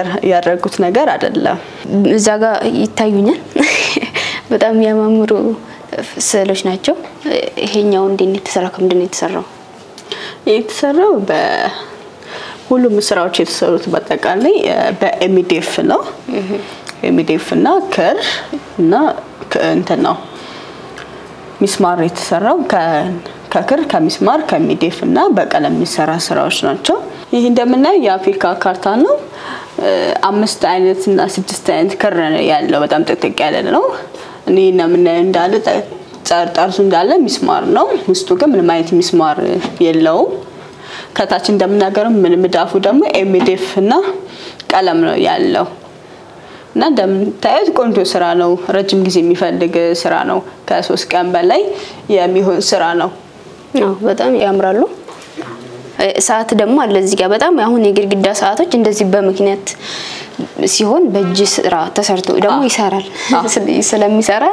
ነገር ያደረጉት ነገር አይደለም እዛ ጋር ይታዩኛል በጣም ያማምሩ ስዕሎች ናቸው ይሄኛው እንዴት የተሰራው ከምንድን ነው የተሰራው በሁሉም ስራዎች የተሰሩት በአጠቃላይ በኤምዲኤፍ ነው ኤምዲኤፍ እና ክር እና እንትን ነው ሚስማር የተሰራው ከክር ከሚስማር ከኤምዲኤፍ እና በቀለም የሚሰራ ስራዎች ናቸው ይሄ እንደምናየው የአፍሪካ ካርታ ነው 5 አይነት እና 6 አይነት ክር ያለው በጣም ጥቅጥቅ ያለ ነው እኔ እና ምን እንዳለ ጣርጣርሱ እንዳለ ሚስማር ነው ውስጡ ግን ምንም አይነት ሚስማር የለው ከታች እንደምናገረው ምንም ዳፉ ደግሞ ኤምዲኤፍ እና ቀለም ነው ያለው እና እንደምታዩት ቆንጆ ስራ ነው ረጅም ጊዜ የሚፈልግ ስራ ነው ከ3 ቀን በላይ የሚሆን ስራ ነው በጣም ያምራሉ ሰዓት ደግሞ አለ እዚህ ጋር በጣም አሁን የግድግዳ ሰዓቶች እንደዚህ በመኪናት ሲሆን በእጅ ስራ ተሰርቶ ደግሞ ይሰራል ስለሚሰራ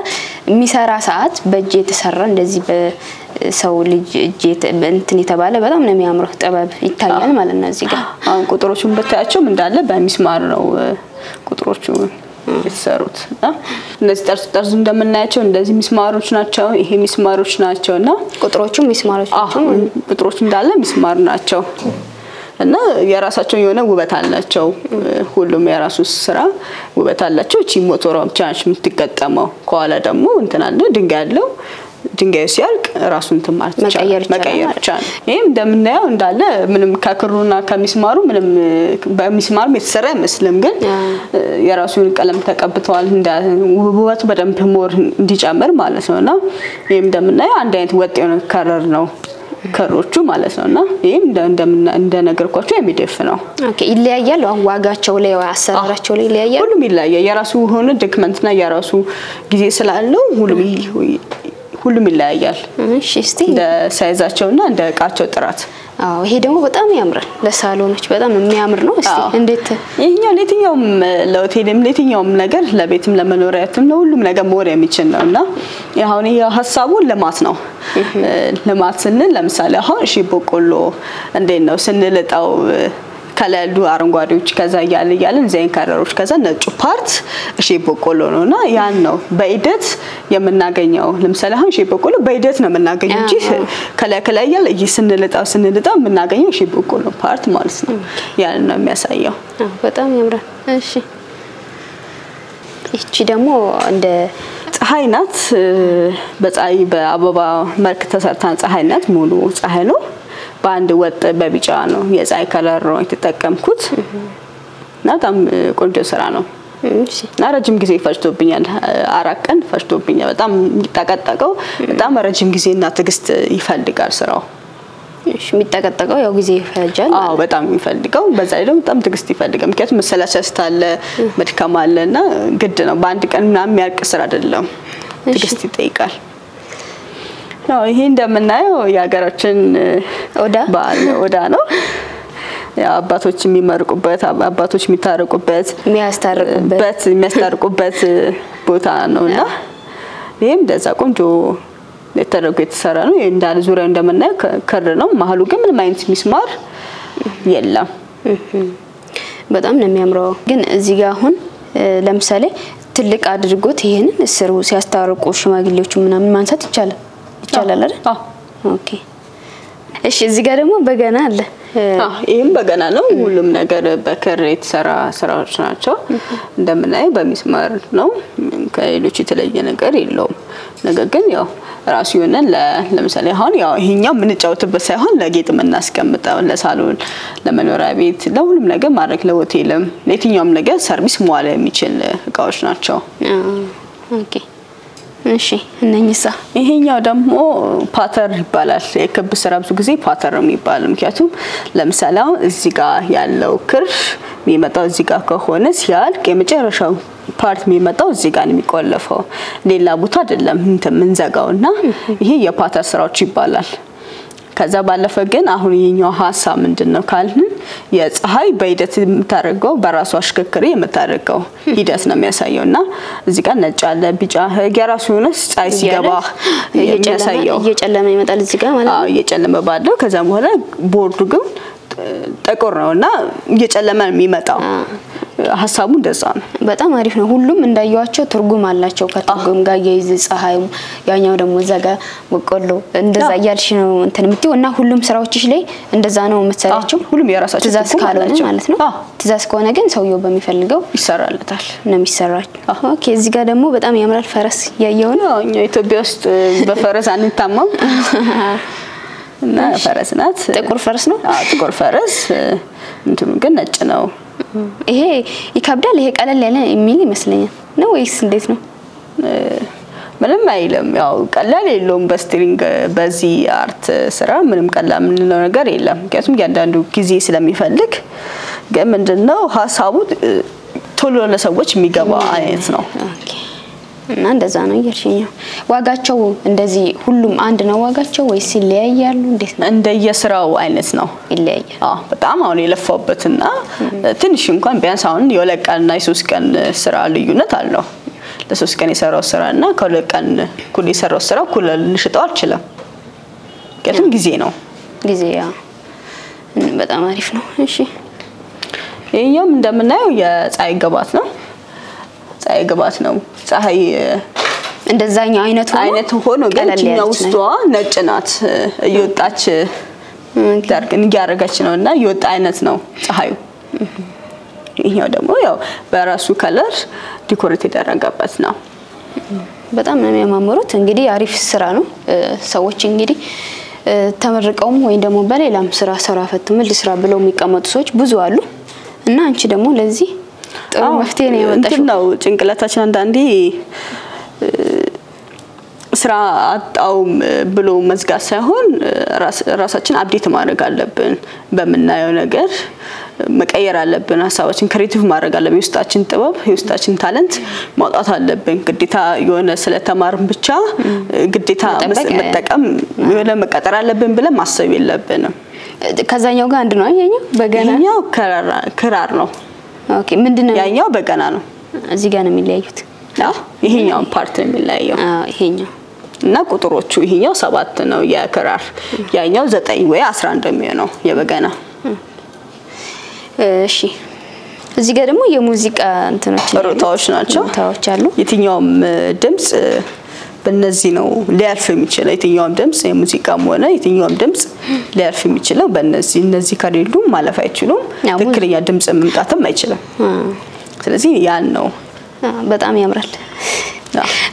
የሚሰራ ሰዓት በእጅ የተሰራ እንደዚህ በሰው ልጅ እጅ እንትን የተባለ በጣም ነው የሚያምረው ጥበብ ይታያል ማለት ነው እዚህ ጋር አሁን ቁጥሮቹን በታያቸው እንዳለ በሚስማር ነው ቁጥሮቹ የተሰሩት እነዚህ ጠርዝ እንደምናያቸው እንደዚህ ሚስማሮች ናቸው ይሄ ሚስማሮች ናቸውና ቁጥሮቹ ሚስማሮች ናቸው ቁጥሮቹ እንዳለ ሚስማር ናቸው እና የራሳቸው የሆነ ውበት አላቸው ሁሉም የራሱ ስራ ውበት አላቸው እቺ ሞቶሯ ብቻ ነች የምትገጠመው ከኋላ ደግሞ እንትን አለ ድንጋይ አለው ድንጋይ ሲያልቅ ራሱን ተማርት መቀየር ብቻ ነው ይሄም እንደምናየው እንዳለ ምንም ከክሩና ከሚስማሩ ምንም በሚስማሩ የተሰራ አይመስልም ግን የራሱን ቀለም ተቀብተዋል እንደ ውበቱ በደንብ ሞር እንዲጨምር ማለት ነውና ይሄም እንደምናየው አንድ አይነት ወጥ የሆነ ከረር ነው ከሮቹ ማለት ነውና ይሄም እንደነገርኳችሁ ኤምዲኤፍ ነው ኦኬ ይለያያል ዋጋቸው ላይ አሰራራቸው ላይ ይለያያል ሁሉም ይለያያል የራሱ ሆነ ዶክመንትና የራሱ ጊዜ ስላለው ሁሉም ይለያያል እሺ እስቲ እንደ ሳይዛቸውና እንደ እቃቸው ጥራት ይሄ ደግሞ በጣም ያምራል ለሳሎኖች በጣም የሚያምር ነው እስቲ እንዴት ይሄኛው ለየትኛውም ለሆቴልም ለየትኛውም ነገር ለቤትም ለመኖሪያትም ለሁሉም ነገር ሞር የሚችል ነውና አሁን ይሄ ሐሳቡ ልማት ነው ልማት ስንል ለምሳሌ አሁን እሺ በቆሎ እንዴት ነው ስንልጣው ከላሉ አረንጓዴዎች ከዛ ያለ ዛይን ካረሮች ከዛ ነጩ ፓርት እሺ በቆሎ ነውና ያን ነው በእይደት የምናገኘው ለምሳሌ አሁን እሺ በቆሎ በእይደት ነው የምናገኘው እንጂ ከላይ ያለ ስንልጣው የምናገኘው እሺ በቆሎ ፓርት ማለት ነው ያን ነው የሚያሳየው በጣም ያምራል እሺ እቺ ደግሞ እንደ ፀሐይ ናት በፀሐይ በአበባ መልክ ተሰርታ ፀሐይ ናት ሙሉ ፀሐይ ነው በአንድ ወጥ በቢጫ ነው የፀሐይ ከለር ነው የተጠቀምኩት እና በጣም ቆንጆ ስራ ነው እሺ እና ረጅም ጊዜ ፈጅቶብኛል 4 ቀን ፈጅቶብኛል በጣም የሚጠቀጠቀው በጣም ረጅም ጊዜና ትግስት ይፈልጋል ስራው እሺ የሚጠቀጠቀው ያው ጊዜ ይፈጃል በጣም የሚፈልገው በዛ ላይ ደግሞ በጣም ትግስት ይፈልጋል ምክንያቱም መሰላቸት አለ መድከም አለና ግድ ነው በአንድ ቀን ምናምን የሚያልቅ ስራ አይደለም ትግስት ይጠይቃል ነው ይሄ እንደምናየው ያገራችን ኦዳ ነው አባቶች የሚመርቁበት አባቶች የሚታረቁበት የሚያስታርቁበት ቦታ ነውና ይሄም እንደዛ ቆንጆ ለተደረገ የተሰራ ነው እንዳለ ዙሪያው እንደምናየው ክር ነው መሐሉ ግን ምንም አይነት ሚስማር የለም በጣም ነው የሚያምረው ግን እዚህ ጋር አሁን ለምሳሌ ትልቅ አድርጎት ይሄንን እስሩ ሲያስታርቁ ሽማግሌዎቹ ምናምን ማንሳት ይቻላል አይደል ኦኬ እሺ እዚህ ጋር ደግሞ በገና አለ ይሄም በገና ነው ሁሉም ነገር በክር የተሰራ ስራዎች ናቸው እንደምናየው በሚስማር ነው ከሌሎች የተለየ ነገር የለውም ነገር ግን ያው ራሱ የሆነ ለምሳሌ አሁን ያው ይሄኛው ምን ጫውትበት ሳይሆን ለጌጥ ምናስቀምጣው ለሳሎን ለመኖሪያ ቤት ለሁሉም ነገር ማድረግ ለሆቴልም ለየትኛውም ነገር ሰርቪስ መዋል የሚችል እቃዎች ናቸው ኦኬ እሺ እነኝሳ ይሄኛው ደግሞ ፓተር ይባላል የክብ ስራ ብዙ ጊዜ ፓተር ነው የሚባለው ምክንያቱም ለምሳሌ አሁን እዚህ ጋር ያለው ክር የሚመጣው እዚህ ጋር ከሆነ ሲያልቅ የመጨረሻው ፓርት የሚመጣው እዚህ ጋር ነው የሚቆለፈው ሌላ ቦታ አይደለም ምንዘጋውና ይሄ የፓተር ስራዎች ይባላል ከዛ ባለፈ ግን አሁን የኛው ሐሳብ ምንድነው ካልን የፀሐይ በሂደት የምታረጋው በራሷ አሽከክሪ የምታረጋው ሂደት ነው የሚያሳየውና እዚህ ጋር ነጭ አለ ቢጫ የራሱ ሆነ ፀሐይ ሲገባ እየጨለመ ይመጣል እዚህ ጋር ማለት ነው እየጨለመ ባለው ከዛ በኋላ ቦርዱ ግን ጥቁር ነውና እየጨለመ የሚመጣው ሐሳቡ እንደዛ ነው በጣም አሪፍ ነው ሁሉም እንዳያዋቸው ትርጉም አላቸው ከትርጉም ጋር ያይዝ ፀሐዩ ያኛው ደግሞ ዘጋ በቆሎ እንደዛ ያልሽ ነው እንትን ምትው እና ሁሉም ስራዎችሽ ላይ እንደዛ ነው መሰላችሁ ሁሉም የራሳቸው ትዛዝ ካልሆነ ማለት ነው ትዛዝ ከሆነ ግን ሰውየው በሚፈልገው ይሰራልታል ነው የሚሰራው ኦኬ እዚህ ጋር ደግሞ በጣም ያምራል ፈረስ ያያው ነው እኛ ኢትዮጵያ ውስጥ በፈረስ አንታማም እና ፈረስ ናት ጥቁር ፈረስ ነው ጥቁር ፈረስ እንትም ግን ነጭ ነው ይሄ ይከብዳል ይሄ ቀለል ያለ የሚል ይመስለኛል ነው ወይስ እንዴት ነው ምንም አይልም ያው ቀላል የለውም በስትሪንግ በዚህ አርት ስራ ምንም ቀላል ምንለው ነገር የለም ምክንያቱም ያንዳንዱ ጊዜ ስለሚፈልግ ግን ምንድነው ሐሳቡ ቶሎ ለሰዎች የሚገባ አይነት ነው ኦኬ እና እንደዛ ነው ይርሽኛው ዋጋቸው እንደዚህ ሁሉም አንድ ነው ዋጋቸው ወይስ ይለያያሉ እንዴት ነው እንደየስራው አይነት ነው ይለያያል በጣም አሁን የለፋውበትና ትንሽ እንኳን ቢያንስ አሁን የወለቀና የሶስት ቀን ስራ ልዩነት አለው ለሶስት ቀን የሰራው ስራና ከወለቀን ኩል የሰራው ስራ ኩል ልሽጠው አልችልም ከቱም ጊዜ ነው ጊዜ ያ በጣም አሪፍ ነው እሺ ይሄኛው እንደምናየው የፀሐይ ግባት ነው ፀሐይ ግባት ነው ፀሐይ እንደዛኛው አይነት ሆኖ ግን ውስጧ ነጭ ናት እየወጣች ዳርክን ያረጋች ነውና የወጣ አይነት ነው ፀሐዩ ይሄው ደግሞ ያው በራሱ ከለር ዲኮሬት የተደረገበት ነው በጣም ነው የሚያማምሩት እንግዲህ አሪፍ ስራ ነው ሰዎች እንግዲህ ተመርቀውም ወይ ደግሞ በሌላም ስራ ሰራፈት ምን ልስራ ብለው የሚቀመጡ ሰዎች ብዙ አሉ እና አንቺ ደግሞ ለዚህ ጥሩ መፍትሄ ነው ያመጣሽው ነው ጭንቅላታችን አንዳንዴ ስራ አጣውም ብሎ መዝጋት ሳይሆን ራሳችን አፕዴት ማድረግ አለብን በመናየው ነገር መቀየር አለብን ሐሳባችን ክሬቲቭ ማድረግ አለብን ውስጣችን ጥበብ ውስጣችን ታለንት ማውጣት አለብን ግዴታ የሆነ ስለተማርን ብቻ ግዴታ መጠቀም የሆነ መቀጠር አለብን ብለን ማሰብ የለብንም ከዛኛው ጋር አንድ ነው ያኛው በገና ያኛው ክራር ነው ኦኬ ምንድነው ያኛው በገና ነው እዚህ ጋር ነው የሚለያዩት ይሄኛው ፓርት ነው የሚለያየው ይሄኛው እና ቁጥሮቹ ይሄኛው 7 ነው የክራር ያኛው 9 ወይ 11 የሚሆነው የበገና እሺ እዚህ ጋር ደግሞ የሙዚቃ እንትኖች ሮታዎች ናቸው ሮታዎች አሉ የትኛውም ድምጽ በእነዚህ ነው ሊያልፍ የሚችለው የትኛውም ድምጽ የሙዚቃም ሆነ የትኛውም ድምጽ ሊያልፍ የሚችለው በእነዚህ ከሌሉ ማለፍ አይችሉም ትክክለኛ ድምጽ መምጣትም አይችልም ስለዚህ ያን ነው በጣም ያምራል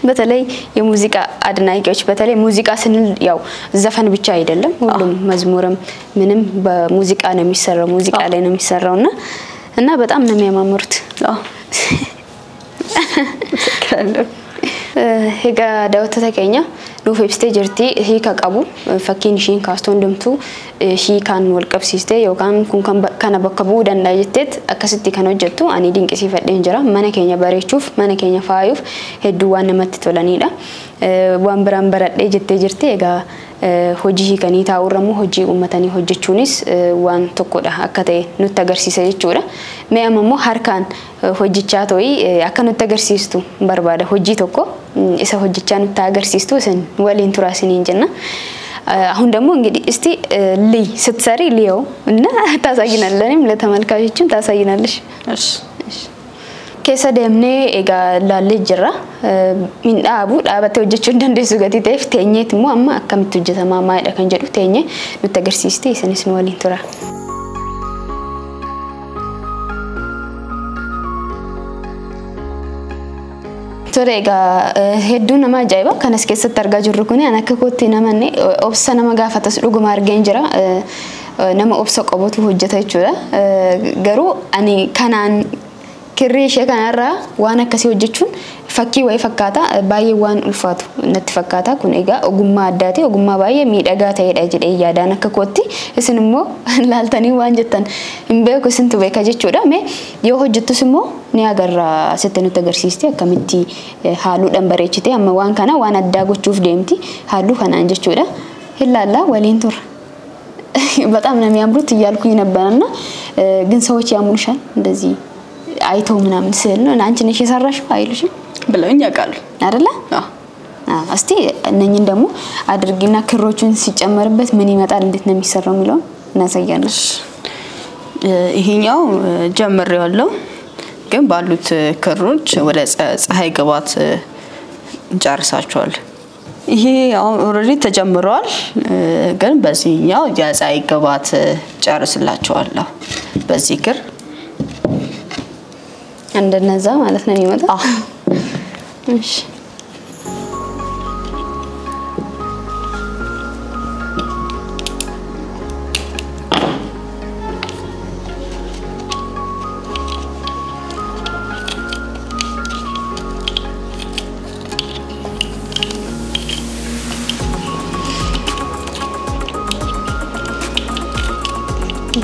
በተለይ የሙዚቃ አድናቂዎች በተለይ ሙዚቃ ስንል ያው ዘፈን ብቻ አይደለም ሁሉም መዝሙርም ምንም በሙዚቃ ነው የሚሰራው ሙዚቃ ላይ ነው የሚሰራውና በጣም ነው የሚያማምሩት ሄጋ ዳውት ተከኛ ኑፍ ስቴጅርቲ ሂካ ቀቡ ፈኪን ሺን ካስቶን ደምቱ ሺ ካን ወልቀብሲስቴ ዮካን ኩን ካና በከቡ ደንዳጅቴት አከስቲ ከነጀቱ አኒ ዲንቅ ሲፈደን ጀራ ማነከኛ ባሬቹፍ ማነከኛ ፋዩፍ ሄዱ ዋን መት ተለኒዳ ዋን ብራን በረደ ጀቴ ጅርቴ ጋ ሆጂ ከኒ ታውረሙ ሆጂ ኡመተኒ ሆጀቹኒስ ዋን ተቆዳ አከተ ኑት ተገርሲሰ ጀቹራ መያመሞ ሃርካን ሆጂቻቶይ አከኑ ተገርሲስቱ በርባዳ ሆጂ ተቆ እሰ ሆጂቻን ተገርሲስቱ ሰን ወሊን ቱራሲን እንጀና አሁን ደግሞ እንግዲህ እስቲ ልይ ስትሰሪ ሊዮ እና ታሳይናለንም ለተመልካቾችም ታሳይናለሽ እሺ keessa deemnee egaa laallee jirra min dhaabu dhaabattee hojjechuu dandeessu gatii ta'eef teenyeet immoo amma akkamitti hojjetamaa maalidha kan jedhu teenye nutti agarsiiste isinis nu waliin tura. Tore egaa hedduu nama ajaa'iba kanas keessatti argaa jirru kuni an akka kootti namanne obsa nama gaafatas dhuguma argeen jira nama obsa qabutu hojjeta jechuudha garuu ani kanaan kirri ishee kanarra waan akkasii hojjechuun fakkii way fakkaata baay'ee waan ulfaatu natti fakkaata kun egaa ogummaa addaati ogummaa baay'ee miidhagaa ta'eedha jedhee yaadaan akka kootti isin immoo laaltanii waan jettan hin beeku isintu beeka jechuudha mee yoo hojjettus immoo ni agarra sitti nutti agarsiiste akkamitti haaluudhaan bareechite amma waan kana waan addaa gochuuf deemti haaluu kanaan jechuudha hilaalla waliin tura በጣም ነው የሚያምሩት እያልኩኝ ነበርና ግን ሰዎች ያሙንሻል እንደዚህ አይተው ምናምን ስል ነው አንቺ ነሽ የሰራሽው አይሉሽም ብለውኝ ያውቃሉ አይደለ እስቲ እነኝን ደግሞ አድርጊና ክሮቹን ሲጨመርበት ምን ይመጣል እንዴት ነው የሚሰራው የሚለው እናሳያለሽ ይሄኛው ጀምሬዋለሁ ግን ባሉት ክሮች ወደ ፀሐይ ግባት እንጨርሳቸዋለን ይሄ ኦሬዲ ተጀምሯል ግን በዚህኛው የፀሐይ ግባት ጨርስላቸዋለሁ በዚህ ክር እንደነዛ ማለት ነው የሚመጣው እሺ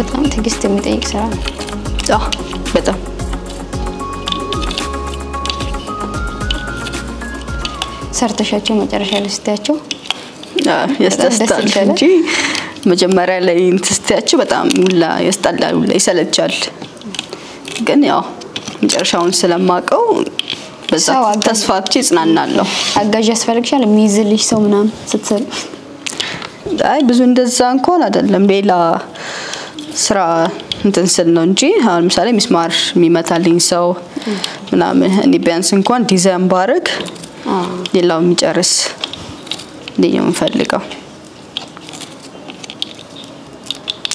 በጣም ትግስት የሚጠይቅ ስራ ነው በጣም ሰርተሻቸው መጨረሻ ላይ ስታያቸው ያስደስታል እንጂ መጀመሪያ ላይ እንትስታያቸው በጣም ሁላ ያስጠላል ሁላ ይሰለቻል ግን ያው መጨረሻውን ስለማቀው በዛ ተስፋፍቼ ጽናናለሁ አጋዥ ያስፈልግሻል የሚይዝልሽ ሰው ምናምን ስትሰሪ አይ ብዙ እንደዛ እንኳን አይደለም ሌላ ስራ እንትን ስል ነው እንጂ አሁን ምሳሌ ሚስማር የሚመታልኝ ሰው ምናምን እኔ ቢያንስ እንኳን ዲዛይን ባረግ ሌላው የሚጨርስ ለየም ፈልገው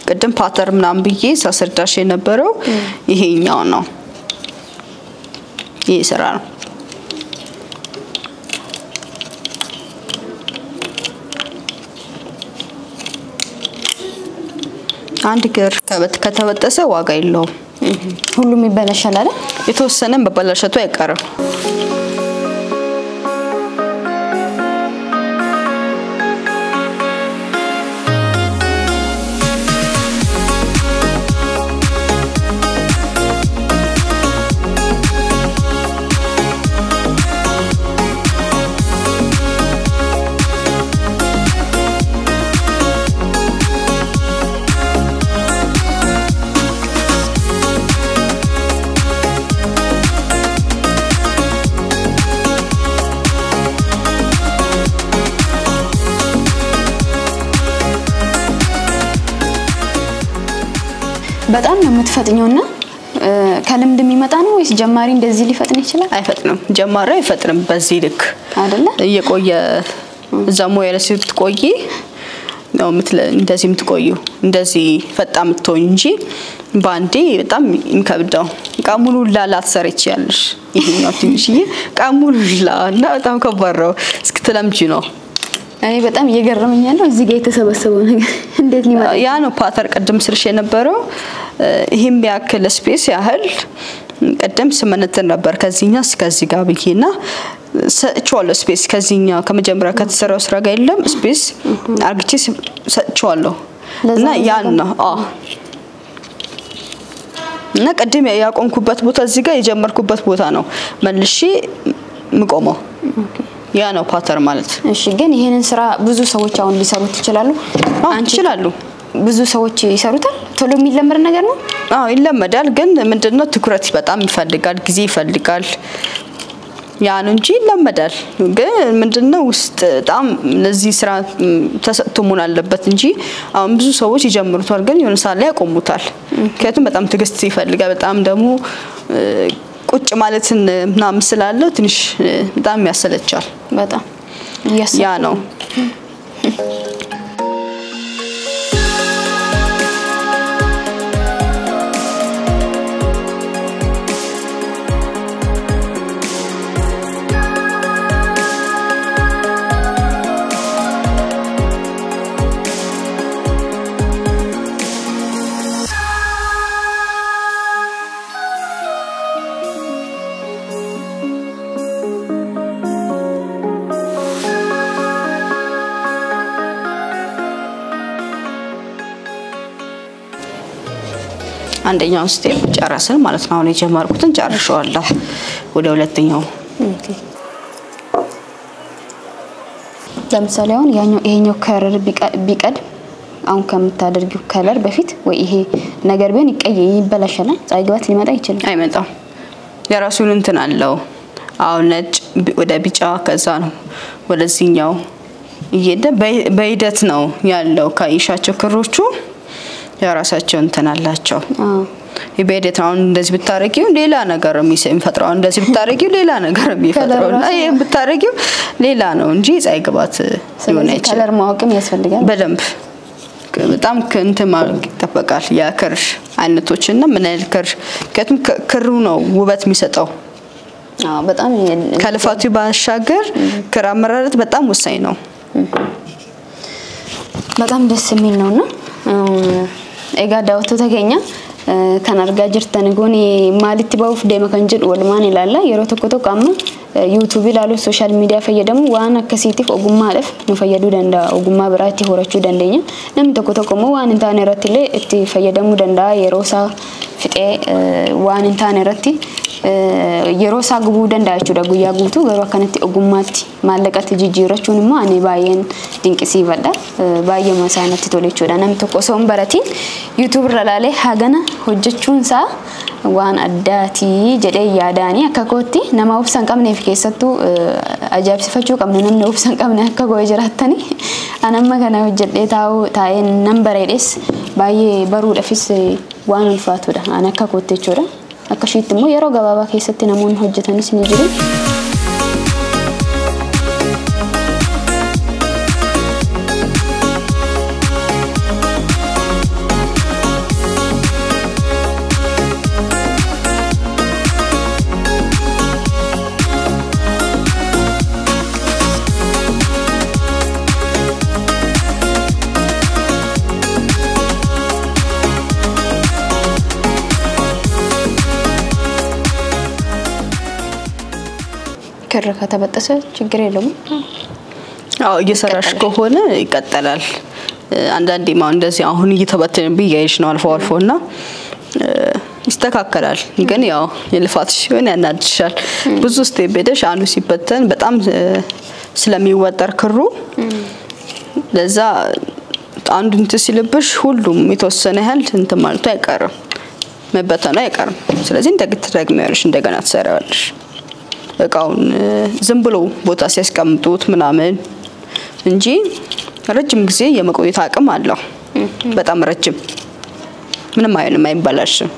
ቀደም ፓተር ምናምን ብዬ ሳስርዳሽ የነበረው ይሄኛው ነው ይሄ ስራ ነው አንድ ግር ከተበጠሰ ዋጋ የለውም ሁሉም ይበላሻል አይደል የተወሰነ በበላሸቱ አይቀርም በጣም ነው የምትፈጥኙና ከልምድ የሚመጣ ነው ወይስ ጀማሪ እንደዚህ ሊፈጥን ይችላል አይፈጥንም ጀማሪ አይፈጥንም በዚህ ልክ አይደለ እየቆየ እዛሞ ያለሲት ቆይ ነው እንደዚህ ምትቆዩ እንደዚህ ፈጣም ትሆን እንጂ ባንዴ በጣም እንከብዳው ቃሙሉ ላላት ሰረች ያለሽ ይሄኛው ትንሽዬ ቃሙሉ ላና በጣም ከባረው እስክትለምጂ ነው አይ በጣም እየገረመኝ ያለው እዚህ ጋር የተሰበሰበው ነገር እንዴት ሊመጣ ያ ነው ፓተር ቀደም ስርሽ የነበረው ይሄም ያክል ስፔስ ያህል ቀደም ስመነተን ነበር ከዚህኛ እስከዚህ ጋር ብዬና ሰጥቻለሁ ስፔስ ከዚህኛ ከመጀመሪያ ከተሰራው ስራ ጋር የለም ስፔስ አርግቼ ሰጥቻለሁ እና ያን ነው እና ቀደም ያቆምኩበት ቦታ እዚህ ጋር የጀመርኩበት ቦታ ነው መልሼ ምቆመው ያ ነው ፓተር ማለት እሺ ግን ይሄንን ስራ ብዙ ሰዎች አሁን ሊሰሩት ይችላሉ አንቺ ይችላሉ ብዙ ሰዎች ይሰሩታል ቶሎ የሚለመር ነገር ነው ይለመዳል ግን ምንድነው ትኩረት በጣም ይፈልጋል ጊዜ ይፈልጋል ያን እንጂ ይለመዳል ግን ምንድነው ውስጥ በጣም ለዚህ ስራ ተሰጥቶሙን አለበት እንጂ አሁን ብዙ ሰዎች ይጀምሩታል ግን የሆነ ሰዓት ላይ ያቆሙታል ከየቱም በጣም ትግስት ይፈልጋል በጣም ደግሞ ቁጭ ማለትን ምናምን ስላለው ትንሽ በጣም ያሰለቻል በጣም ያ ነው አንደኛው ስቴፕ ጨረስን ማለት ነው አሁን የጀመርኩትን ጨርሻለሁ ወደ ሁለተኛው ለምሳሌ አሁን ይሄኛው ከለር ቢቀድ አሁን ከምታደርጊው ከለር በፊት ወይ ይሄ ነገር ቢሆን ይበላሻል ጻይግባት ሊመጣ ይችላል አይመጣም የራሱን እንትን አለው አሁን ነጭ ወደ ቢጫ ከዛ ነው ወደዚህኛው ይሄደ በሂደት ነው ያለው ካይሻቸው ክሮቹ የራሳቸው እንትን አላቸው ኢቤዴት አሁን እንደዚህ ብታረጊው ሌላ ነገር የሚፈጥረው እንደዚህ ብታረጊው ሌላ ነገር የሚፈጥረውና ይሄ ብታረጊው ሌላ ነው እንጂ ፀሐይ ግባት ሊሆን አይችልም ከለር ማወቅም ያስፈልጋል በደንብ በጣም እንትን ማለት ይጠበቃል ያከር አይነቶችና ምን አይነት ከቱም ክሩ ነው ውበት የሚሰጠው በጣም ከልፋቱ ባሻገር ክር አመራረት በጣም ወሳኝ ነው በጣም ደስ የሚል ነውና ኤጋ ዳውቶ ተገኛ kan argaa jirtan gooni maalitti baawuf deema kan jedhu walumaan ilaalla yeroo tokko tokko amma YouTube ilaalu social media fayyadamu waan akkasiitiif ogummaadhaaf nu fayyaduu danda'a ogummaa biraatti horachuu dandeenya namni tokko tokko immoo waan hin taane irratti illee itti fayyadamuu danda'a yeroo isaa fixee waan hin taane irratti yeroo isaa gubuu danda'a jechuudha guyyaa guutuu garuu akkanatti ogummaatti maallaqatti jijjiirachuun immoo ani baay'een dinqisiifadha baay'ee masaanatti tole jechuudha namni tokko osoo hin baratiin YouTube irra ilaalee hagana hojjechuun isaa waan addaati jedhee yaadaani akka kootti nama obsan qabneef keessattuu ajaa'ibsifachuu qabna namni obsan qabne akka go'ee jiraatani anamma kana hojjedhee taa'ee nan bareedes baay'ee baruudhaafis waan ulfaatudha an akka kootti jechuudha akka shiitti immoo yeroo gabaabaa keessatti namoonni hojjetanis ni jiru ከረካ ተበጠሰ ችግር የለውም አው እየሰራሽ ከሆነ ይቀጥላል አንዳንዴ ማው እንደዚህ አሁን እየተበተነ ቢያይሽ ነው አልፎና ይስተካከላል ግን ያው የልፋትሽ ሆነ ያናድሻል ብዙ ስቴፕ ሄደሽ አንዱ ሲበተን በጣም ስለሚወጠር ክሩ ለዛ አንዱ እንት ሲልብሽ ሁሉም የተወሰነ ያህል እንት ማለት አይቀርም መበተኑ አይቀርም ስለዚህ እንደግትደግሚያለሽ እንደገና ትሰራዋለሽ እቃውን ዝም ብሎ ቦታ ሲያስቀምጡት ምናምን እንጂ ረጅም ጊዜ የመቆየት አቅም አለው በጣም ረጅም ምንም አይሆንም አይባላሽም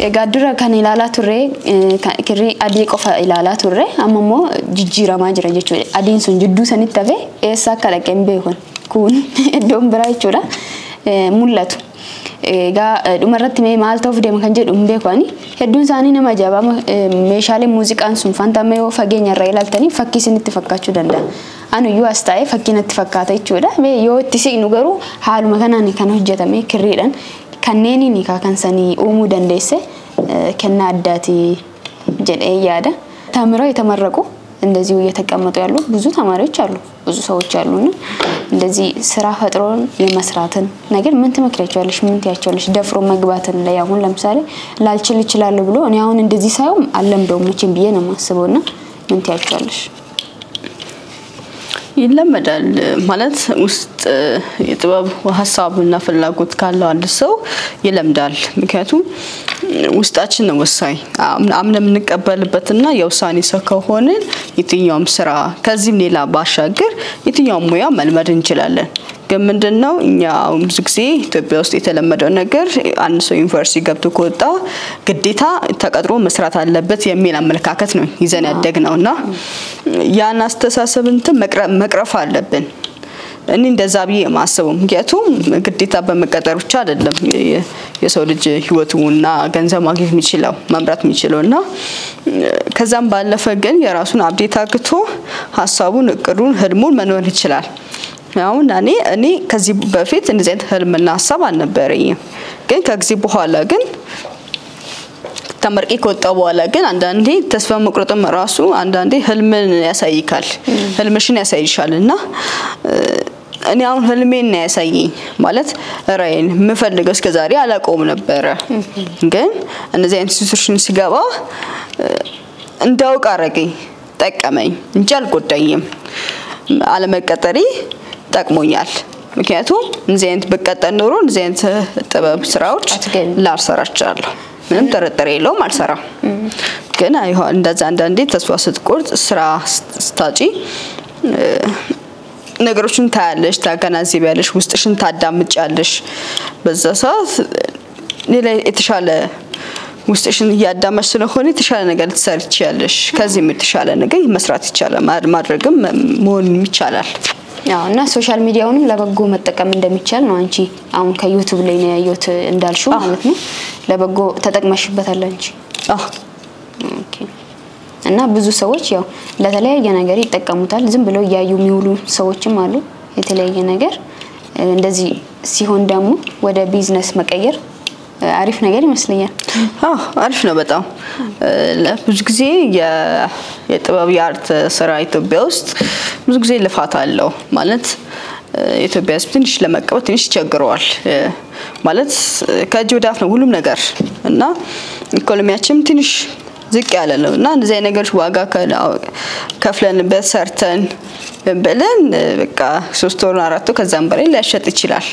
egaadura kan ilaalaa turre kirri adii qofa ilaalaa turre ammoo jijjiiramaa jira jechuudha adiin sun jidduu sanitti hafe eessa akka dhaqeen beekon kun iddoon biraa jechuudha mul'atu egaa dhumarratti mee maal ta'uuf deema kan jedhu beekani hedduun isaanii nama ajaa'ibaa meeshaalee muuziqaan sun fantame yoo fageenya irraa ilaaltanii fakkii isinitti fakkaachuu danda'a anuyyuu as taa'ee fakkiin itti fakkaata jechuudha mee yoo itti siqnu garuu haaluma kanaan kan hojjetame kirriidhaan kanneen kan sanii uumuu dandeesse kenna addaati jedhee yaada ተምረው የተመረቁ እንደዚህ እየተቀመጡ ያሉ ብዙ ተማሪዎች አሉ ብዙ ሰዎች አሉና እንደዚህ ስራ ፈጥሮን የመስራትን ነገር ምን ትመክራቸዋለሽ ምን ትያቸዋለሽ ደፍሮ መግባትን ላይ አሁን ለምሳሌ ላልችል ይችላል ብሎ እኔ አሁን እንደዚህ ሳይሆን አለምደው መቼም ብዬ ነው ማስበውና ምን ትያቸዋለሽ ይለመዳል ማለት ውስጥ የጥበብ ሐሳብና ፍላጎት ካለው አንድ ሰው ይለምዳል ምክንያቱም ውስጣችን ነው ወሳኝ አምነ ምንቀበልበትና የውሳኔ ሰው ከሆነ የትኛውም ስራ ከዚህም ሌላ ባሻገር የትኛውም ሙያ መልመድ እንችላለን ግን ምንድነው እኛ ብዙ ጊዜ ኢትዮጵያ ውስጥ የተለመደው ነገር አንድ ሰው ዩኒቨርሲቲ ገብቶ ከወጣ ግዴታ ተቀጥሮ መስራት አለበት የሚል አመለካከት ነው ይዘን ያደግነውና ያን አስተሳሰብ እንትን መቅረፍ አለብን እኔ እንደዛ ብዬ ማሰበው ምክንያቱም ግዴታ በመቀጠር ብቻ አይደለም የሰው ልጅ ህይወቱና ገንዘብ ማግኘት የሚችለው መምራት የሚችለውና ከዛም ባለፈ ግን የራሱን አፕዴት አግቶ ሐሳቡን እቅዱን ህልሙን መኖር ይችላል አሁን እኔ ከዚህ በፊት እንደዚህ አይነት ህልምና ሐሳብ አልነበረኝም ግን ከዚህ በኋላ ግን ተመርቄ ከወጣ በኋላ ግን አንዳንዴ ተስፋ መቁረጥም ራሱ አንዳንዴ ህልምን ያሳይካል ህልምሽን ያሳይሻልና እኔ አሁን ህልሜን ያሳየኝ ማለት ራይን ምፈልገው እስከዛሬ አላቆም ነበር ግን እነዚህ ኢንስቲትዩሽን ሲገባ እንዳውቅ አረገኝ ጠቀመኝ እንጂ አልጎዳኝም አለመቀጠሪ ጠቅሞኛል ምክንያቱም እንዚህ አይነት በቀጠን ኖሮ እንዚህ አይነት ጥበብ ስራዎች ላርሰራቻለሁ ምንም ጥርጥር የለውም አልሰራም ግን አይሆን እንደዛ አንዳንዴ ተስፋ ስትቆርጥ ስራ ስታጪ ነገሮችን ታያለሽ ታገናዝቢያለሽ ውስጥሽን ታዳምጫለሽ በዛ ሰዓት ሌላ የተሻለ ውስጥሽን ያዳመሽ ስለሆነ የተሻለ ነገር ትሰርቻለሽ ከዚህም የተሻለ ነገር መስራት ይቻላል ማድረግም መሆን ይቻላል ያው እና ሶሻል ሚዲያውንም ለበጎ መጠቀም እንደሚቻል ነው አንቺ አሁን ከዩቲዩብ ላይ ነው ያዩት እንዳልሽው ማለት ነው ለበጎ ተጠቅመሽበታል አንቺ ኦኬ እና ብዙ ሰዎች ያው ለተለያየ ነገር ይጠቀሙታል ዝም ብለው ያዩ የሚውሉ ሰዎችም አሉ የተለያየ ነገር እንደዚህ ሲሆን ደግሞ ወደ ቢዝነስ መቀየር አሪፍ ነገር ይመስለኛል አሪፍ ነው በጣም ብዙ ጊዜ የጥበብ የአርት ስራ ኢትዮጵያ ውስጥ ብዙ ጊዜ ልፋት አለው ማለት ኢትዮጵያ ውስጥ ትንሽ ለመቀበል ትንሽ ይቸግረዋል ማለት ከእጅ ወደ አፍ ነው ሁሉም ነገር እና ኢኮኖሚያችን ትንሽ ዝቅ ያለ ነው እና እንደዚህ አይነት ነገሮች ዋጋ ከፍለንበት ሰርተን በለን በቃ 3 ወር 4 ወር ከዛም በላይ ሊያሸጥ ይችላል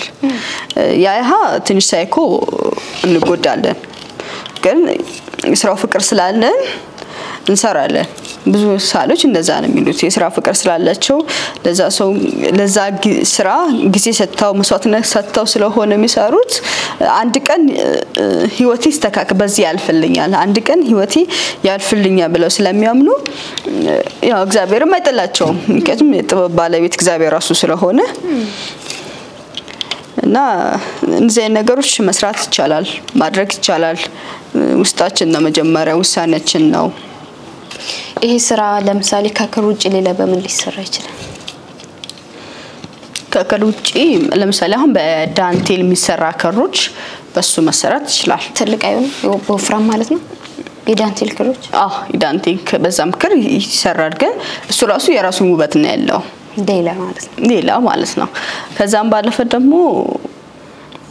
ያይሃ ትንሽ ሳይኮ እንጎዳለን ግን ስራው ፍቅር ስላለን እንሰራለን ብዙ ሳሎች እንደዛ ነው የሚሉት የስራ ፍቅር ስላላቸው ለዛ ስራ ጊዜ ሰጥተው መስዋዕትነት ሰጥተው ስለሆነ የሚሰሩት አንድ ቀን ህይወቴ ይስተካከል በዚህ ያልፍልኛል አንድ ቀን ህይወቴ ያልፍልኛል ብለው ስለሚያምኑ ያው እግዚአብሔርም አይጠላቸውም ምክንያቱም የጥበብ ባለቤት እግዚአብሔር ራሱ ስለሆነ እና እነዚህ ነገሮች መስራት ይቻላል ማድረግ ይቻላል ውስጣችን ነው መጀመሪያ ውሳኔያችን ነው ይሄ ስራ ለምሳሌ ከክር ውጪ ሌላ በምን ሊሰራ ይችላል ከክር ውጪ ለምሳሌ አሁን በዳንቴል የሚሰራ ክሮች በሱ መሰራት ይችላል ትልቅ አይሆን ወፍራም ማለት ነው የዳንቴል ክሮች የዳንቴል በዛም ክር ይሰራል ግን እሱ ራሱ የራሱ ውበት ነው ያለው ሌላ ማለት ነው ከዛም ባለፈ ደግሞ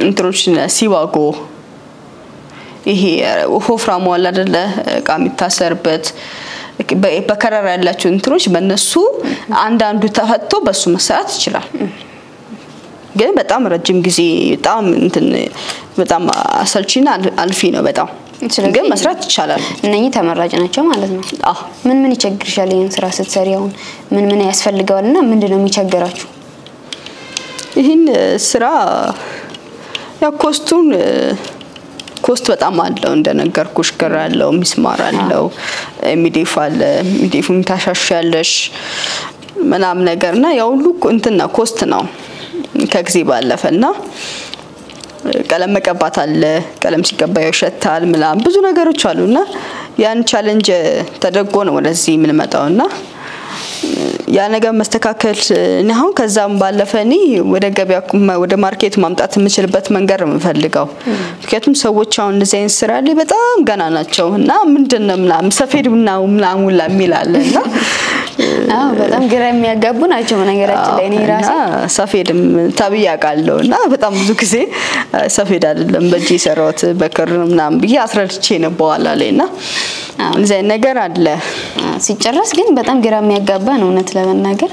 እንትሮች ሲዋጎ ይሄ ወፍራም ወላ አይደለ ቃም ይታሰርበት በከረራ ያላችሁ እንትሮች በእነሱ አንዳንዱ ተፈቶ በሱ መሰራት ይችላል ግን በጣም ረጅም ጊዜ በጣም አሰልቺና አልፊ ነው በጣም ግን መስራት ይቻላል እነኚህ ተመራጭ ናቸው ማለት ነው ምን ይቸግርሻል ይሄን ስራ ስትሰሪ አሁን ምን ያስፈልጋልና ምንድነው የሚቸግራችሁ ይሄን ስራ ያው ኮስት በጣም አለው እንደነገርኩሽ ክር አለው ሚስማር አለው ሚዲፍ አለ ሚዲፉን ታሻሻለሽ ምናምን ነገርና ያው ሁሉ እንትና ኮስት ነው ከጊዜ ባለፈና ቀለም መቀባት አለ ቀለም ሲቀባ ይሸታል ምናምን ብዙ ነገሮች አሉና ያን ቻሌንጅ ተደጎ ነው ወደዚህ ምን መጣውና ያ ነገር መስተካከል ነው ከዛም ባለፈኒ ወደ ገበያ ወደ ማርኬት ማምጣት የምችልበት መንገድ ነው የምፈልገው ምክንያቱም ሰዎች አሁን እንደዚህ አይነት ስራ ላይ በጣም ገና ናቸውና ምንድነው ምናምን ሰፌድና ምናምን ለሚላልና በጣም ግራ የሚያጋቡ ናቸው ነገራችን ላይ እኔ ራሴ ሰፌድም ታብያቃለውና በጣም ብዙ ጊዜ ሰፌድ አይደለም በእጄ ሰራውት በክር ምናምን ብዬ አስረድቼ ነው በኋላ ላይና እንደዚህ ነገር አለ ሲጨረስ ግን በጣም ግራ የሚያጋባ ነው እውነት ለመናገር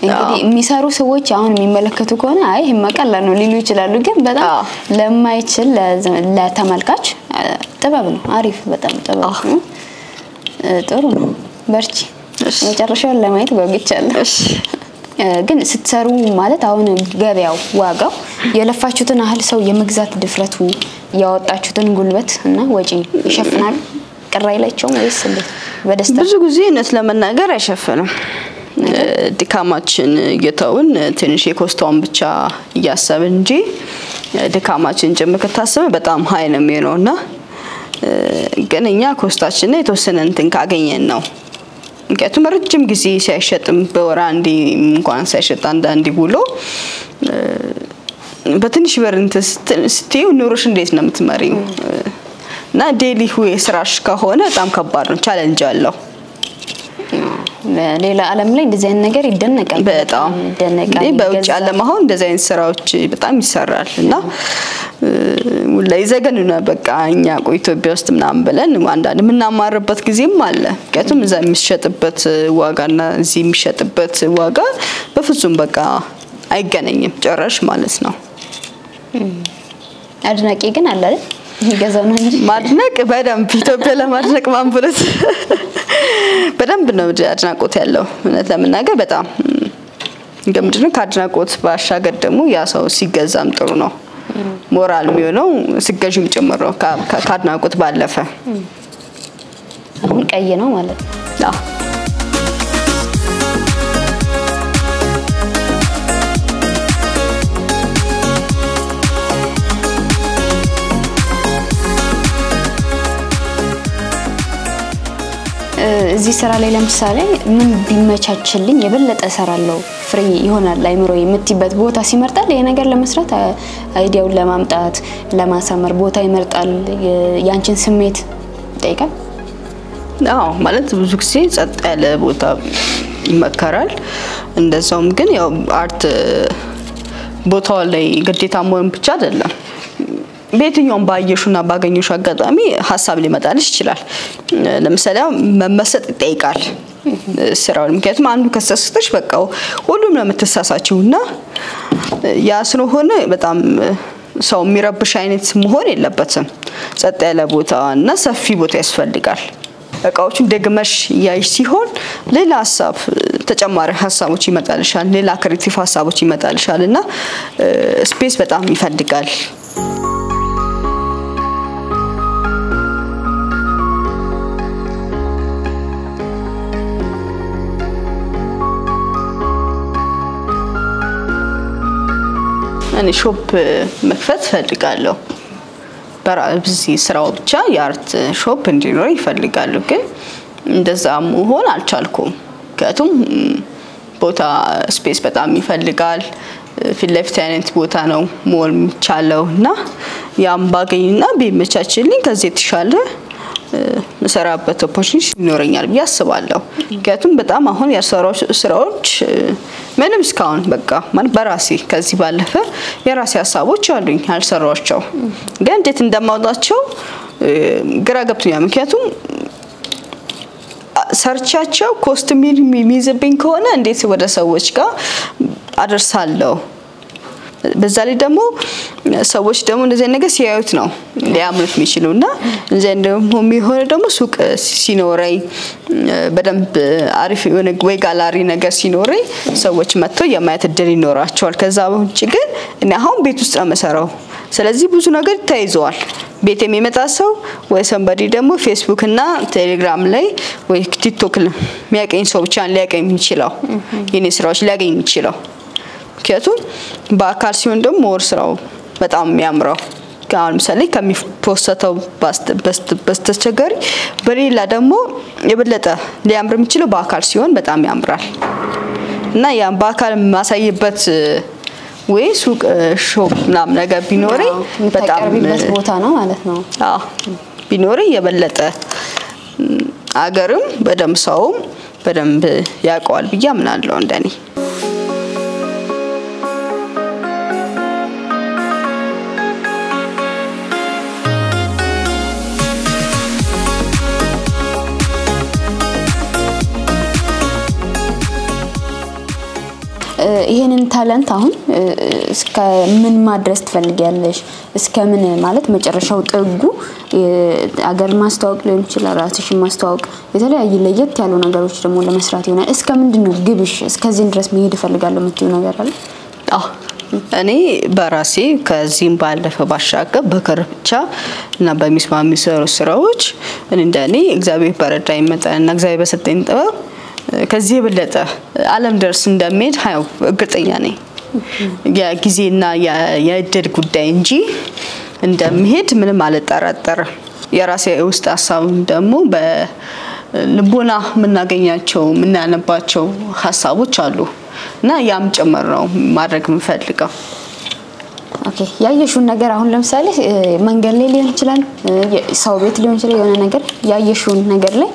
እንግዲህ የሚሰሩ ሰዎች አሁን የሚመለከቱ ከሆነ አይ ይመቀላል ነው ሊሉ ይችላሉ ግን በጣም ለማይችል ለተመልካች ጥበብ ነው አሪፍ በጣም ጥበብ ነው ጥሩ ነው በርቺ መጨረሻውን ለማየት ጓጉቻለሁ እሺ ግን ስትሰሩ ማለት አሁን ገበያው ዋጋው የለፋችሁትን አህል ሰው የመግዛት ድፍረቱ ያወጣችሁትን ጉልበት እና ወጪ ይሸፍናል ቅራይ ላይቸው ወይስ እንዴት በደስታ ብዙ ጊዜ እነስ ለመናገር አይሸፍንም ድካማችን እየተውን ትንሽ የኮስታውን ብቻ ያያሰብን እንጂ ድካማችን ጭምር ከታሰበ በጣም ሃይ ነው የሚሆነውና ግን እኛ ኮስታችን የተወሰነ እንትን ካገኘን ነው ምክንያቱም ረጅም ጊዜ ሲያሸጥም በወራ አንዴ እንኳን ሲያሸጥ አንዳንዴ ብሎ በትንሽ ብር እንትን ስትዩ ኑሮሽ እንዴት ነው የምትመሪው እና ዴሊ ሁይ ስራሽ ከሆነ በጣም ከባድ ነው ቻሌንጅ አለው ሌላ ዓለም ላይ እንደዚህ አይነት ነገር ይደነቃል በጣም ይደነቃል በውጭ ዓለም አሁን እንደዚህ አይነት ስራዎች በጣም ይሰራልና ወላይ ዘገንና በቃ እኛ ኢትዮጵያ ውስጥ ምናምን ብለን አንዳንድ ምናማርበት ጊዜም አለ ምክንያቱም እዛ የሚሸጥበት ዋጋና እዚህ የሚሸጥበት ዋጋ በፍጹም በቃ አይገናኝም ጨራሽ ማለት ነው አድናቂ ግን አለ አይደል ይገዛው ነው እንጂ ማድነቅ በደንብ ኢትዮጵያ ለማድነቅ ማንብረት በደንብ ነው አድናቆት ያለው እውነት ለምናገር በጣም እንደምንድነው ካድናቆት ባሻገር ደግሞ ያ ሰው ሲገዛም ጥሩ ነው ሞራል የሚሆነው ሲገዥም ጨምሮ ካድናቆት ባለፈ አሁን ቀይ ነው ማለት ነው አዎ እዚህ ስራ ላይ ለምሳሌ ምን ቢመቻችልኝ የበለጠ ሰራለው ፍሪ ይሆናል አይምሮ የምትይበት ቦታ ሲመርጣል ይሄ ነገር ለመስራት አይዲያውን ለማምጣት ለማሳመር ቦታ ይመርጣል ያንቺን ስሜት ይጠይቃል አዎ ማለት ብዙ ጊዜ ጸጥ ያለ ቦታ ይመከራል እንደዛውም ግን ያው አርት ቦታው ላይ ግዴታ መሆን ብቻ አይደለም በየትኛውም ባየሹና ባገኘሹ አጋጣሚ ሐሳብ ሊመጣልሽ ይችላል ለምሳሌ መመሰጥ ይጠይቃል ስራው ምክንያቱም አንዱ ከሰስተሽ በቃ ሁሉም ነው የምትሳሳችውና ያ ስለሆነ በጣም ሰው የሚረብሽ አይነት መሆን የለበትም ጸጥ ያለ ቦታና ሰፊ ቦታ ያስፈልጋል እቃዎቹን ደግመሽ ያይሽ ሲሆን ሌላ ሐሳብ ተጨማሪ ሐሳቦች ይመጣልሻል ሌላ ክሬቲቭ ሐሳቦች ይመጣልሻልና ስፔስ በጣም ይፈልጋል እኔ ሾፕ መክፈት ፈልጋለሁ በራብዚ ስራው ብቻ የአርት ሾፕ እንዲኖር ይፈልጋሉ ግን እንደዛ መሆን አልቻልኩም ከቱም ቦታ ስፔስ በጣም ይፈልጋል ፊት አይነት ቦታ ነው ሞል የሚቻለውና ያም ባገኝና ቢመቻችልኝ ከዚህ የተሻለ መሰራበት ኦፖርቹኒቲ ይኖረኛል ያስባለሁ ከቱም በጣም አሁን ያሰራው ስራዎች ምንም እስካሁን በቃ ማለት በራሴ ከዚህ ባለፈ የራሴ ሐሳቦች አሉኝ አልሰራዋቸው ግን እንዴት እንደማውጣቸው ግራ ገብቶኛል ምክንያቱም ሰርቻቸው ኮስት ሚዝብኝ ከሆነ እንዴት ወደ ሰዎች ጋር አደርሳለሁ በዛ ላይ ደግሞ ሰዎች ደግሞ እንደዚህ ነገር ሲያዩት ነው ሊያምኑት የሚችሉና እንደዚህ ደግሞ የሚሆነው ደግሞ ሱቅ ሲኖረኝ በደንብ አሪፍ የሆነ ወይ ጋላሪ ነገር ሲኖረኝ ሰዎች መጥተው የማየት እድል ይኖራቸዋል ከዛ ውጪ ግን እኔ አሁን ቤት ውስጥ ነው መሰራው ስለዚህ ብዙ ነገር ተይዟል ቤት የሚመጣ ሰው ወይ somebody ደግሞ ፌስቡክ እና ቴሌግራም ላይ ወይ ቲክቶክ የሚያቀኝ ሰው ብቻ ሊያቀኝ የሚችለው የኔ ስራዎች ሊያገኝ የሚችለው ከቱም በአካል ሲሆን ደግሞ ወር ስራው በጣም የሚያምረው ጋር ምሳሌ ከሚፖስተው በስተቸገሪ በሌላ ደግሞ የበለጠ ሊያምር የሚችለው በአካል ሲሆን በጣም ያምራል እና ያን በአካል ማሳየበት ወይ ሱቅ ሾፕ ምናምን ነገር ቢኖር በጣም ቦታ ነው ማለት ነው አዎ ቢኖር የበለጠ አገርም በደም ሰውም በደንብ ያውቀዋል ብዬ አምናለሁ እንደኔ ይሄንን ታለንት አሁን እስከ ምን ማድረስ ትፈልጊያለሽ እስከ ምን ማለት መጨረሻው ጥጉ አገር ማስተዋወቅ ሊሆን ይችላል ራስሽን ማስተዋወቅ የተለያየ ለየት ያሉ ነገሮች ደግሞ ለመስራት ይሆናል እስከ ምንድነው ግብሽ እስከዚህ ድረስ መሄድ እፈልጋለሁ የምትዩ ነገር አለ እኔ በራሴ ከዚህም ባለፈ ባሻገር በከርቻ እና በሚስማሚ ስራዎች እንደኔ እግዚአብሔር በረዳኝ መጠንና እግዚአብሔር በሰጠኝ ጥበብ ከዚህ የበለጠ ዓለም ድረስ እንደሚሄድ ሃው እርግጠኛ ነኝ የጊዜና የእድል ጉዳይ እንጂ እንደሚሄድ ምንም አልጠራጠርም የራሴ ውስጥ ሐሳብ ደግሞ በልቦና ምናገኛቸው ምናነባቸው ሐሳቦች አሉ እና ያም ጨመር ነው ማድረግ የምፈልገው ኦኬ ያየሽውን ነገር አሁን ለምሳሌ መንገድ ላይ ሊሆን ይችላል ሰው ቤት ሊሆን ይችላል የሆነ ነገር ያየሽውን ነገር ላይ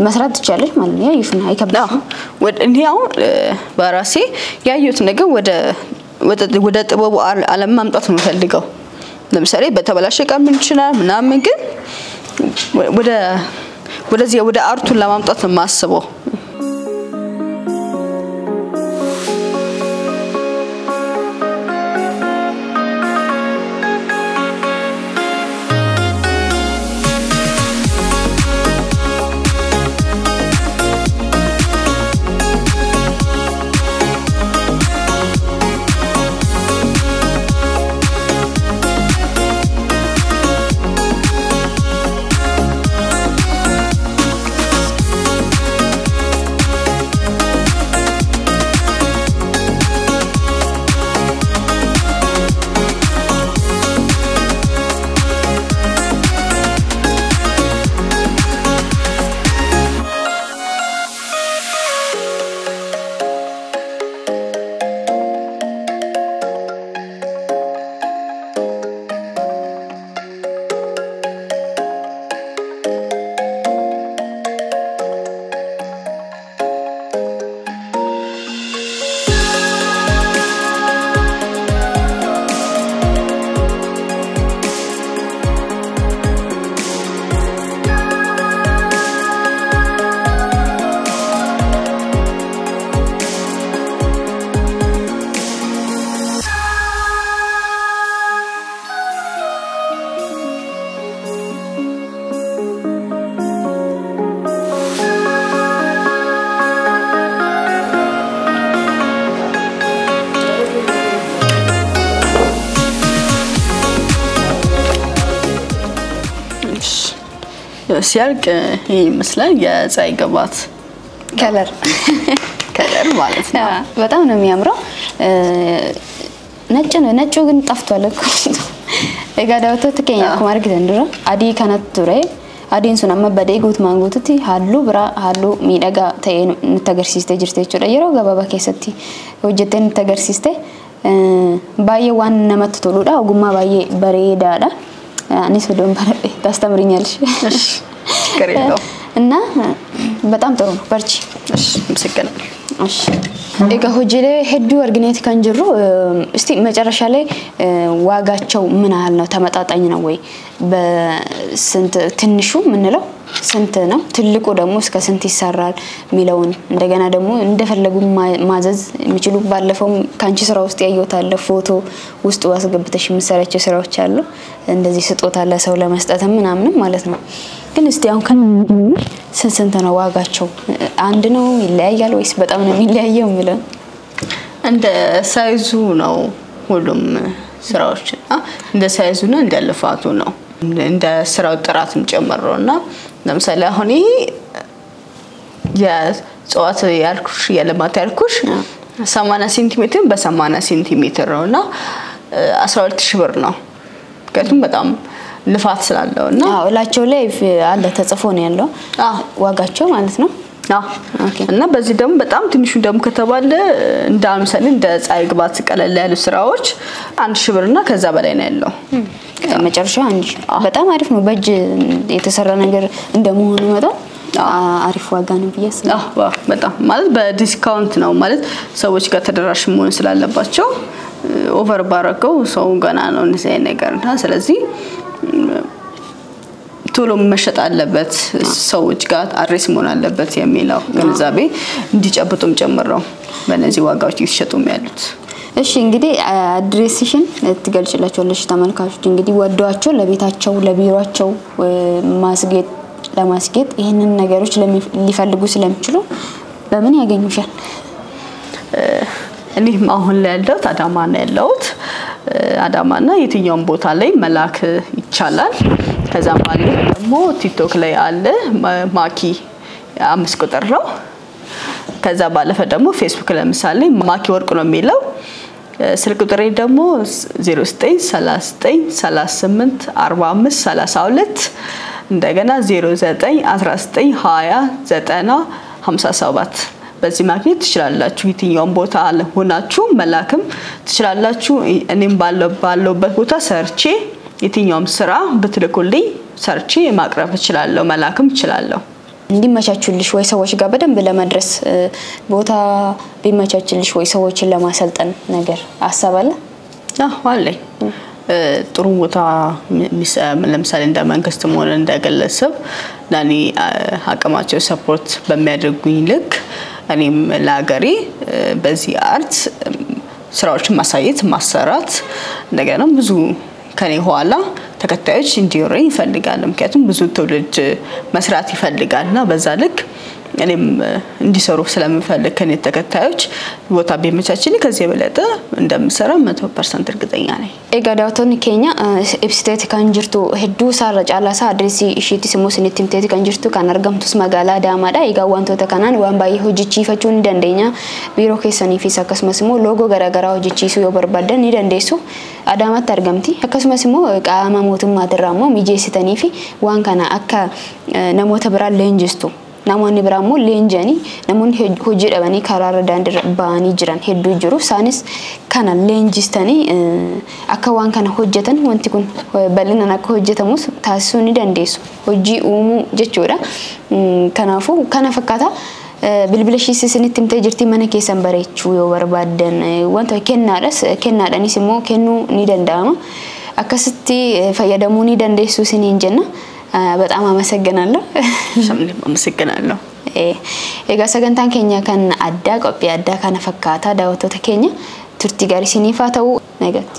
መስራት ትችላለሽ ማለት ነው ያየሽውን አይከብድም እንዲያው በራሴ ያየሁት ነገር ወደ ጥበቡ ዓለም ማምጣት ነው ፈልገው ለምሳሌ በተበላሸ ቀን ምን ይችላል ምናምን ግን ወደ አርቱን ለማምጣት ነው ማስበው ሲያልቅ ይመስላል የፀሐይ ግባት ከለር ማለት ነው። በጣም ነው የሚያምረው። ነጭ ግን ጠፍቷል እኮ እጋዳውቶ ተከኛ ኩማር ግደንድሮ አዲ ካናት ቱሬ አዲን ሱናማ በደጉት ማንጉትቲ ሃሉ ብራ ሃሉ ሚዳጋ ተየኑ ንተገርሲስተ ጅርቴቾ ደየሮ ገባባ ከሰቲ ወጀተን ንተገርሲስተ ባየ ዋን ነመት ቶሉዳ ጉማ ባየ በሬዳዳ አኒስ ወደም ባረ ታስተምሪኛለሽ እሺ ከሬሎ እና በጣም ጥሩ ነው በርቺ እሺ መስገናለሁ እሺ እጋ ሆጄሌ ሄዱ አርግኔት ካንጅሮ እስቲ መጨረሻ ላይ ዋጋቸው ምን ያህል ነው ተመጣጣኝ ነው ወይ በስንት ትንሹ ምንለው ስንት ነው ትልቁ ደግሞ እስከ ስንት ይሰራል ሚለውን እንደገና ደግሞ እንደፈለጉ ማዘዝ የሚችሉ ባለፈው ካንቺ ስራ ውስጥ ያየውታለ ፎቶ ውስጥ ዋስገብተሽ ምሰራቸው ስራዎች አሉ እንደዚህ ስጦታ ለሰው ለመስጠት ምናምን ማለት ነው ግን እስቲ አሁን ስንት ነው ዋጋቸው አንድ ነው ይለያያል ወይስ በጣም ነው የሚለያየው ሚለው እንደ ሳይዙ ነው ሁሉም ስራዎች እንደ ሳይዙ ነው እንደ ልፋቱ ነው እንደ ስራው ጥራትም ጨምሮና ለምሳሌ አሁን ይሄ የጽዋት ያልኩሽ የለማት ያልኩሽ 80 ሴንቲሜትር በ80 ሴንቲሜትር ነውና 12000 ብር ነው ከቱም በጣም ልፋት ስላለውና እላቸው ላይ አለ ተጽፎ ነው ያለው ዋጋቸው ማለት ነው እና በዚህ ደግሞ በጣም ትንሹ ደግሞ ከተባለ እንደ አምሳሌ እንደ ፀሐይ ግባት ቀለል ያሉ ስራዎች 1000 ብርና ከዛ በላይ ነው ያለው መጨረሻው 1000 በጣም አሪፍ ነው በእጅ የተሰራ ነገር እንደመሆኑ መጣ አሪፍ ዋጋ ነው ቢያስ በጣም ማለት በዲስካውንት ነው ማለት ሰዎች ጋር ተደራሽ መሆን ስላለባቸው ኦቨር ባረከው ሰው ገና ነው እንደዚህ ነገርና ስለዚህ ቶሎ መሸጥ አለበት ሰዎች ጋር አድሬስ መሆን አለበት የሚለው ገንዘቤ እንዲጨብጡም ጨምረው በእነዚህ ዋጋዎች ይሸጡም ያሉት እሺ እንግዲህ አድሬስሽን ትገልጭላችኋለሽ ተመልካቾች እንግዲህ ወዷቸው ለቤታቸው ለቢሮአቸው ለማስጌጥ ይሄንን ነገሮች ሊፈልጉ ስለሚችሉ በምን ያገኙሻል እኔ አሁን ላይ ያለሁት አዳማ ነው ያለሁት አዳማና የትኛውም ቦታ ላይ መላክ ይቻላል ከዛም ባለ ደግሞ ቲክቶክ ላይ አለ ማኪ 5 ቁጥር ነው ከዛ ባለፈ ደግሞ ፌስቡክ ለምሳሌ ማኪ ወርቁ ነው የሚለው ስልክ ቁጥሬ ደግሞ 0939384532 እንደገና 0919209057 በዚህ ማግኘት ትችላላችሁ የትኛውም ቦታ ሆናችሁ መላክም ትችላላችሁ እኔም ባለውበት ቦታ ሰርቼ የትኛውም ስራ በትልኩልኝ ሰርቼ ማቅረብ እችላለሁ መላክም እችላለሁ እንዲመቻቹልሽ ወይ ሰዎች ጋር በደንብ ለመድረስ ቦታ ቢመቻቹልሽ ወይ ሰዎችን ለማሰልጠን ነገር አሳባለ አለኝ ጥሩ ቦታ ለምሳሌ እንደ መንግስትም ሆነ እንደ ግለሰብ ለኔ አቅማቸው ሰፖርት በሚያደርጉኝ ልክ እኔም ለሀገሬ በዚህ አርት ስራዎችን ማሳየት ማሰራት እንደገና ብዙ ከኔ ኋላ ተከታዮች እንዲኖረኝ ይፈልጋል ምክንያቱም ብዙ ትውልድ መስራት ይፈልጋልና በዛ ልክ እኔም እንዲሰሩ ስለምፈልግ ከኔ ተከታዮች ቦታ ቢመቻችልኝ ከዚህ የበለጠ እንደምሰራ 100% እርግጠኛ ነኝ ኤጋዳውቶን ኬኛ ኤፕስቴት ካንጅርቱ ሄዱ ሳራ ጫላሳ አድሬሲ እሺቲ ስሙስ ንትምቴት ካንጅርቱ ካናርጋምቱስ መጋላ ዳማዳ ኤጋዋንቶ ተካናን ዋንባይ ሆጂቺ ፈቹን ደንደኛ ቢሮ ከሰኒ ፊሳ ከስመስሞ ሎጎ ገራገራ ሆጂቺ ሱ የበርባደን ይደንደሱ አዳማት አርጋምቲ ከስመስሞ ቃማ ሞቱም ማድራሞ ሚጄስተኒፊ ዋን ካና አካ ነሞተ ብራ ለንጅስቱ namoonni biraammoo leenjanii namoonni hojii dhabanii karaarra daandii ba'anii jiran hedduu jiru isaanis kana leenjistanii akka waan kana hojjetan wanti kun bal'inaan akka hojjetamus taasisuu ni dandeessu hojii uumuu jechuudha kanaafuu kana fakkaata bilbila isinitti himtee jirti mana keessan bareechuu yoo barbaadan wanta kennaadhanis immoo kennuu ni danda'ama akkasitti fayyadamuu ni dandeessu isiniin jenna በጣም አመሰግናለሁ አመሰግናለሁ ኤጋ ሰገንታን ኬኛ ካን አዳ ቆጲ አዳ ካነ ፈካታ ዳውቶ ተኬኛ ቱርቲ ጋር ሲኒፋታው ነገት